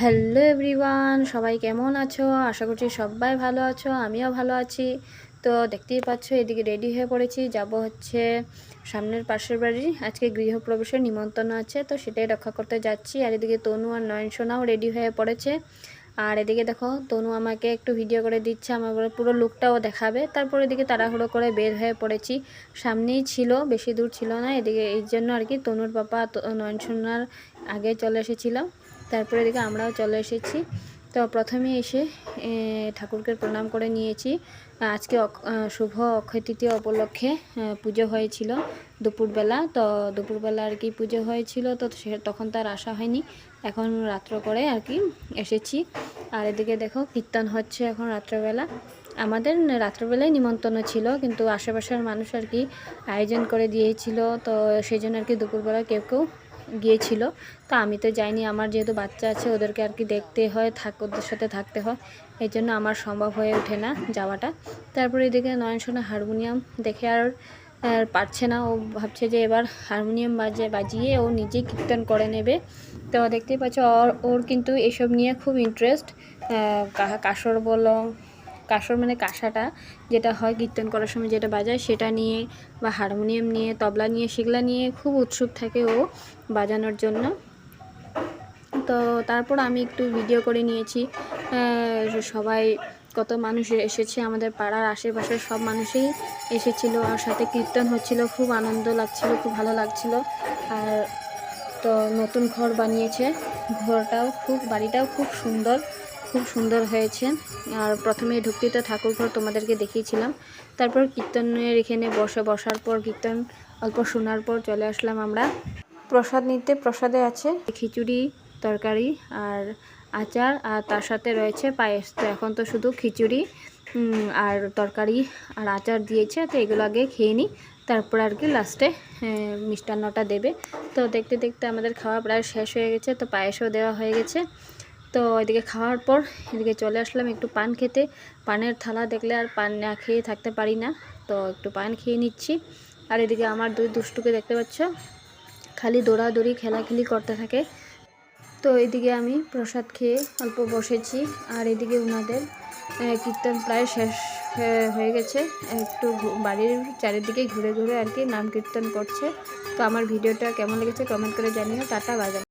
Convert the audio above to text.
Hello everyone, সবাই কেমন আছো? আশা করছি সবাই ভালো আছো, আমিও ভালো আছি। তো দেখতেই পাচ্ছ এদিকে রেডি হয়ে পড়েছি, যাব হচ্ছে সামনের পাশের বাড়ি। আজকে গৃহপ্রবেশের নিমন্ত্রণ আছে, তো সেটাই রক্ষা করতে যাচ্ছি। আর এদিকে তনু আর নয়নসোনাও রেডি হয়ে পড়েছে। আর এদিকে দেখো তনু আমাকে একটু ভিডিও করে দিচ্ছে, আমার পুরো লুকটাও দেখাবে। তারপর এদিকে তাড়াহুড়ো করে বের হয়ে পড়েছি, সামনেই ছিল, বেশি দূর ছিল না। এদিকে এই জন্য আর কি তনুর পাপা নয়নসোনার আগে চলে এসেছিলাম। তারপরে এদিকে আমরাও চলে এসেছি। তো প্রথমে এসে ঠাকুরকে প্রণাম করে নিয়েছি। আজকে শুভ অক্ষয় তৃতীয়া উপলক্ষে পুজো হয়েছিল দুপুরবেলা। তো দুপুরবেলা আর কি পুজো হয়েছিল, তো তখন তার আসা হয়নি, এখন রাত্র করে আর কি এসেছি। আর এদিকে দেখো কীর্তন হচ্ছে এখন রাত্রবেলা। আমাদের রাত্রবেলায় নিমন্ত্রণ ছিল, কিন্তু আশেপাশের মানুষ আর কি আয়োজন করে দিয়েছিল, তো সেই জন্য আর কি দুপুরবেলা কেউ কেউ গিয়েছিল। তো আমি তো যাইনি, আমার যেহেতু বাচ্চা আছে ওদেরকে আর কি দেখতে হয়, ওদের সাথে থাকতে হয়, এই জন্য আমার সম্ভব হয়ে ওঠে না যাওয়াটা। তারপরে এদিকে নয়নসোনা হারমোনিয়াম দেখে আর পারছে না, ও ভাবছে যে এবার হারমোনিয়াম বাজিয়ে ও নিজেই কীর্তন করে নেবে। তো দেখতেই পাচ্ছ ওর কিন্তু এসব নিয়ে খুব ইন্টারেস্ট। কাসর বলো, কাসর মানে কাঁসাটা যেটা হয় কীর্তন করার সময় যেটা বাজায় সেটা নিয়ে, বা হারমোনিয়াম নিয়ে, তবলা নিয়ে, সেগুলা নিয়ে খুব উৎসুক থাকে ও বাজানোর জন্য। তো তারপর আমি একটু ভিডিও করে নিয়েছি। সবাই, কত মানুষ এসেছে, আমাদের পাড়ার আশেপাশের সব মানুষই এসেছিল, আর সাথে কীর্তন হচ্ছিল, খুব আনন্দ লাগছিল, খুব ভালো লাগছিল। আর তো নতুন ঘর বানিয়েছে, বাড়িটাও খুব সুন্দর হয়েছে। আর প্রথমে ঢুকতে তো ঠাকুর ঘর তোমাদেরকে দেখিয়েছিলাম। তারপর কীর্তনের এখানে বসার পর কীর্তন অল্প শোনার পর চলে আসলাম আমরা প্রসাদ নিতে। প্রসাদে আছে খিচুড়ি, তরকারি আর আচার, আর তার সাথে রয়েছে পায়েস। তো এখন তো শুধু খিচুড়ি আর তরকারি আর আচার দিয়েছে, তো এগুলো আগে খেয়ে নিই, তারপর আর কি লাস্টে মিষ্টান্নটা দেবে। তো দেখতে দেখতে আমাদের খাওয়া প্রায় শেষ হয়ে গেছে, তো পায়েসও দেওয়া হয়ে গেছে। তো এদিকে খাওয়ার পর এদিকে চলে আসলাম একটু পান খেতে। পানের থালা দেখলে আর পান না খেয়ে থাকতে পারি না, তো একটু পান খেয়ে নিচ্ছি। আর এদিকে আমার দুই দুষ্টুকে দেখতে পাচ্ছ, খালি দৌড়াদৌড়ি খেলাখেলি করতে থাকে। তো এদিকে আমি প্রসাদ খেয়ে অল্প বসেছি, আর এদিকে ওনাদের কীর্তন প্রায় শেষ হয়ে গেছে। একটু বাড়ির চারিদিকে ঘুরে ঘুরে আর কি নাম কীর্তন করছে। তো আমার ভিডিওটা কেমন লেগেছে কমেন্ট করে জানিও। Tata, bye bye.